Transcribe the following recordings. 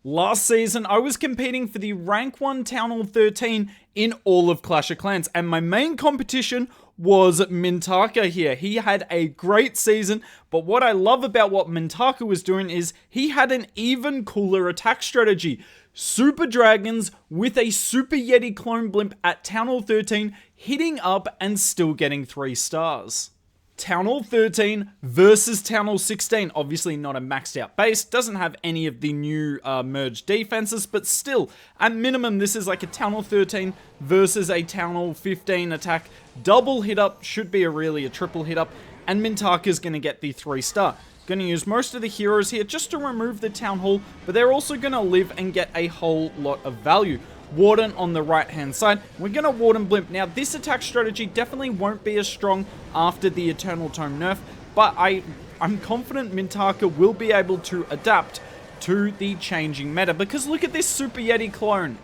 Last season, I was competing for the rank 1 Town Hall 13 in all of Clash of Clans, and my main competition was Mintaka here. He had a great season, but what I love about what Mintaka was doing is he had an even cooler attack strategy. Super Dragons with a Super Yeti clone blimp at Town Hall 13, hitting up and still getting 3 stars. Town Hall 13 versus Town Hall 16. Obviously not a maxed out base, doesn't have any of the new merged defenses, but still, at minimum, this is like a Town Hall 13 versus a Town Hall 15 attack. Double hit up, should be a triple hit up, and Mintaka's going to get the 3 star. Going to use most of the heroes here just to remove the Town Hall, but they're also going to live and get a whole lot of value. Warden on the right hand side. We're going to Warden Blimp. Now this attack strategy definitely won't be as strong after the Eternal Tome nerf, but I'm confident Mintaka will be able to adapt to the changing meta, because look at this Super Yeti clone.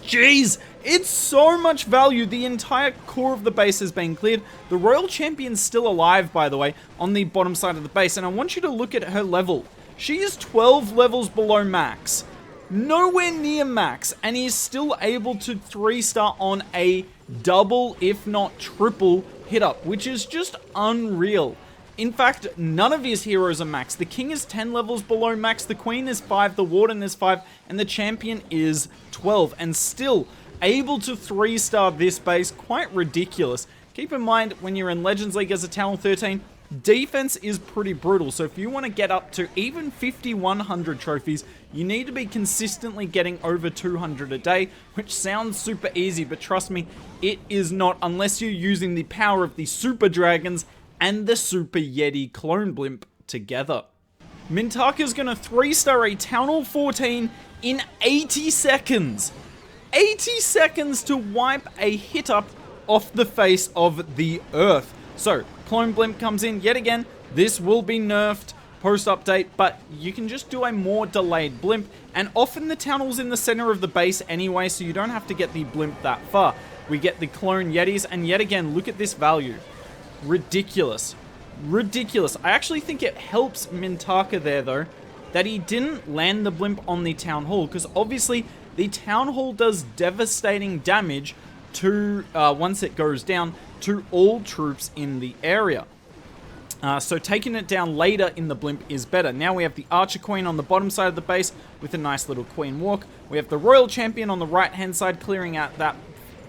Jeez, it's so much value. The entire core of the base has been cleared. The Royal Champion's still alive, by the way, on the bottom side of the base, and I want you to look at her level. She is 12 levels below max. Nowhere near max, and he is still able to 3-star on a double, if not triple, hit up, which is just unreal. In fact, none of his heroes are max. The King is 10 levels below max, the Queen is 5, the Warden is 5, and the Champion is 12, and still able to 3-star this base. Quite ridiculous. Keep in mind, when you're in Legends League as a Town Hall 13, defense is pretty brutal, so if you want to get up to even 50-100 trophies, you need to be consistently getting over 200 a day, which sounds super easy, but trust me, it is not unless you're using the power of the Super Dragons and the Super Yeti clone blimp together. Mintaka's going to 3-star a Town Hall 14 in 80 seconds. 80 seconds to wipe a hit up off the face of the earth. So, clone blimp comes in yet again. This will be nerfed post-update, but you can just do a more delayed blimp, and often the Town Hall's in the center of the base anyway, so you don't have to get the blimp that far. We get the clone Yetis, and yet again, look at this value. Ridiculous. Ridiculous. I actually think it helps Mintaka there, though, that he didn't land the blimp on the Town Hall, because obviously the Town Hall does devastating damage to, once it goes down, to all troops in the area. So taking it down later in the blimp is better. Now we have the Archer Queen on the bottom side of the base with a nice little Queen walk. We have the Royal Champion on the right hand side clearing out that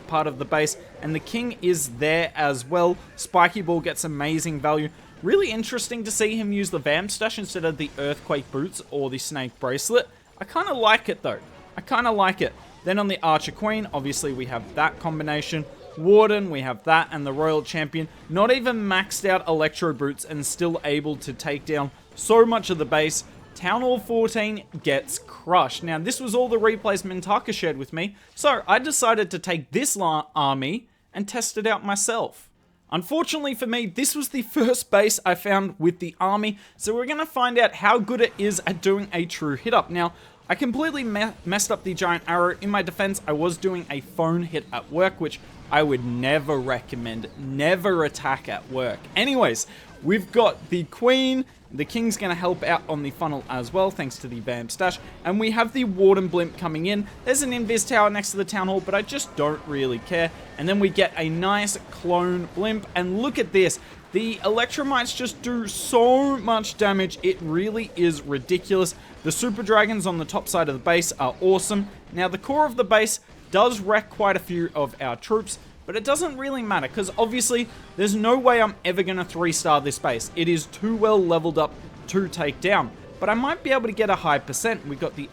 part of the base, and the King is there as well. Spiky Ball gets amazing value. Really interesting to see him use the Vamp Stash instead of the Earthquake Boots or the Snake Bracelet. I kind of like it though. I kind of like it. Then on the Archer Queen, obviously we have that combination. Warden, we have that, and the Royal Champion. Not even maxed out Electro Boots and still able to take down so much of the base. Town Hall 14 gets crushed. Now, this was all the replays Mintaka shared with me, so I decided to take this army and test it out myself. Unfortunately for me, this was the first base I found with the army, so we're going to find out how good it is at doing a true hit-up. Now, I completely messed up the Giant Arrow. In my defense, I was doing a phone hit at work, which I would never recommend. Never attack at work. Anyways, we've got the Queen. The King's going to help out on the funnel as well, thanks to the Vamp Stash. And we have the Warden Blimp coming in. There's an Invis Tower next to the Town Hall, but I just don't really care. And then we get a nice Clone Blimp. And look at this. The Electromites just do so much damage. It really is ridiculous. The Super Dragons on the top side of the base are awesome. Now, the core of the base does wreck quite a few of our troops, but it doesn't really matter, because obviously there's no way I'm ever going to 3-star this base. It is too well leveled up to take down, but I might be able to get a high percent. We've got the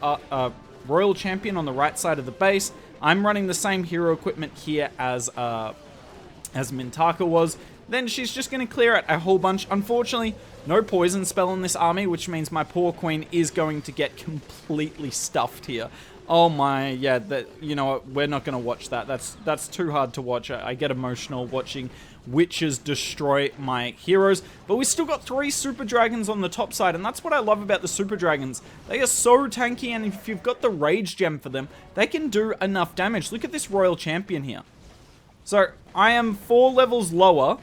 Royal Champion on the right side of the base. I'm running the same hero equipment here as Mintaka was. Then she's just going to clear out a whole bunch. Unfortunately, no poison spell in this army, which means my poor Queen is going to get completely stuffed here. Oh my, yeah, you know what, we're not going to watch that. That's too hard to watch. I get emotional watching witches destroy my heroes. But we still got 3 Super Dragons on the top side, and that's what I love about the Super Dragons. They are so tanky, and if you've got the Rage Gem for them, they can do enough damage. Look at this Royal Champion here. So, I am 4 levels lower,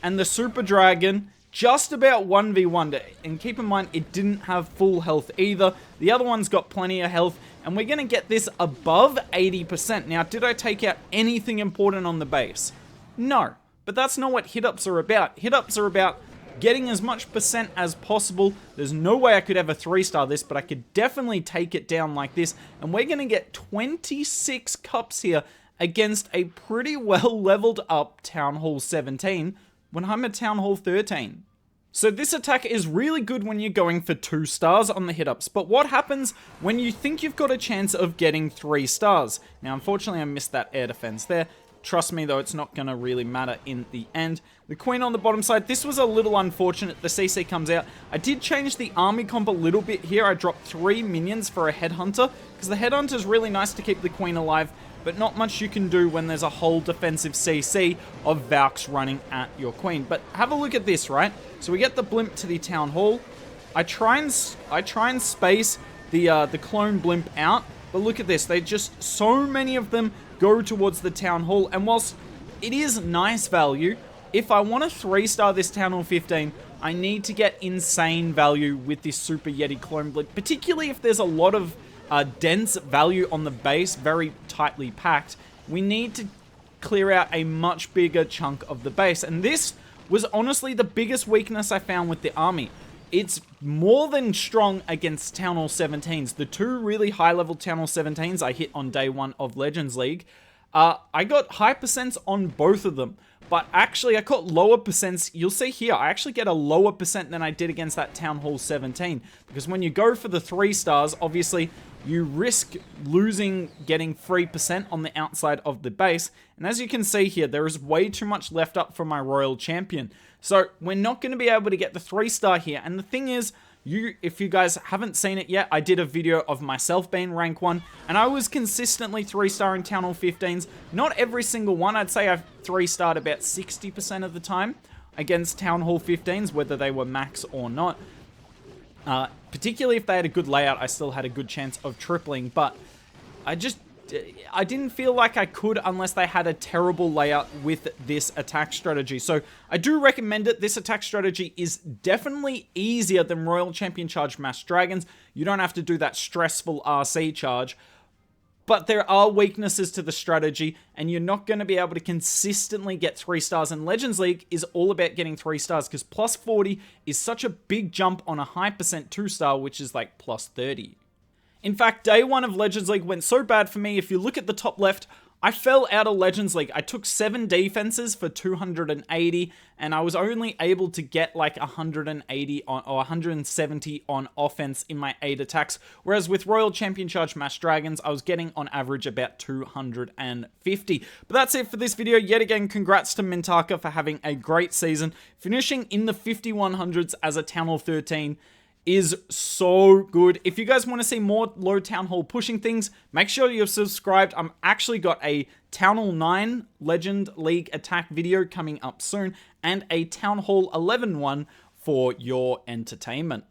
and the Super Dragon just about 1v1'd it. And keep in mind, it didn't have full health either. The other one's got plenty of health, and we're going to get this above 80%. Now, did I take out anything important on the base? No, but that's not what hit-ups are about. Hit-ups are about getting as much percent as possible. There's no way I could ever 3-star this, but I could definitely take it down like this. And we're going to get 26 cups here against a pretty well leveled up Town Hall 17 when I'm at Town Hall 13. So this attack is really good when you're going for 2 stars on the hit-ups, but what happens when you think you've got a chance of getting 3 stars? Now, unfortunately, I missed that air defense there. Trust me, though, it's not going to really matter in the end. The Queen on the bottom side, this was a little unfortunate. The CC comes out. I did change the army comp a little bit here. I dropped 3 minions for a Headhunter, because the Headhunter is really nice to keep the Queen alive, but not much you can do when there's a whole defensive CC of Valks running at your Queen. But have a look at this, right? So we get the blimp to the Town Hall. I try and space the clone blimp out, but look at this. They just, so many of them go towards the Town Hall, and whilst it is nice value, if I want to 3-star this Town Hall 15, I need to get insane value with this Super Yeti clone blimp, particularly if there's a lot of dense value on the base, very tightly packed. We need to clear out a much bigger chunk of the base, and this was honestly the biggest weakness I found with the army. It's more than strong against Town Hall 17s. The 2 really high-level Town Hall 17s I hit on day 1 of Legends League. I got high percents on both of them, but actually I got lower percents. You'll see here, I actually get a lower percent than I did against that Town Hall 17, because when you go for the 3 stars, obviously you risk losing getting 3% on the outside of the base, and as you can see here, there is way too much left up for my Royal Champion. So we're not going to be able to get the 3-star here, and the thing is, if you guys haven't seen it yet, I did a video of myself being rank 1, and I was consistently 3-starring Town Hall 15s. Not every single one, I'd say I've 3-starred about 60% of the time against Town Hall 15s, whether they were max or not. Particularly if they had a good layout, I still had a good chance of tripling, but I didn't feel like I could unless they had a terrible layout with this attack strategy. So I do recommend it. This attack strategy is definitely easier than Royal Champion Charge Mass Dragons. You don't have to do that stressful RC charge. But there are weaknesses to the strategy, and you're not going to be able to consistently get 3 stars. And Legends League is all about getting 3 stars, because plus 40 is such a big jump on a high percent 2-star, which is like plus 30. In fact, day 1 of Legends League went so bad for me. If you look at the top left, I fell out of Legends League. I took 7 defenses for 280, and I was only able to get like 180 on, or 170 on offense in my 8 attacks. Whereas with Royal Champion Charge Mass Dragons, I was getting on average about 250. But that's it for this video. Yet again, congrats to Mintaka for having a great season. Finishing in the 5100s as a Town Hall 13 is so good. If you guys want to see more low Town Hall pushing things, make sure you're subscribed. I'm actually got a Town Hall 9 Legend League attack video coming up soon, and a Town Hall 11 one for your entertainment.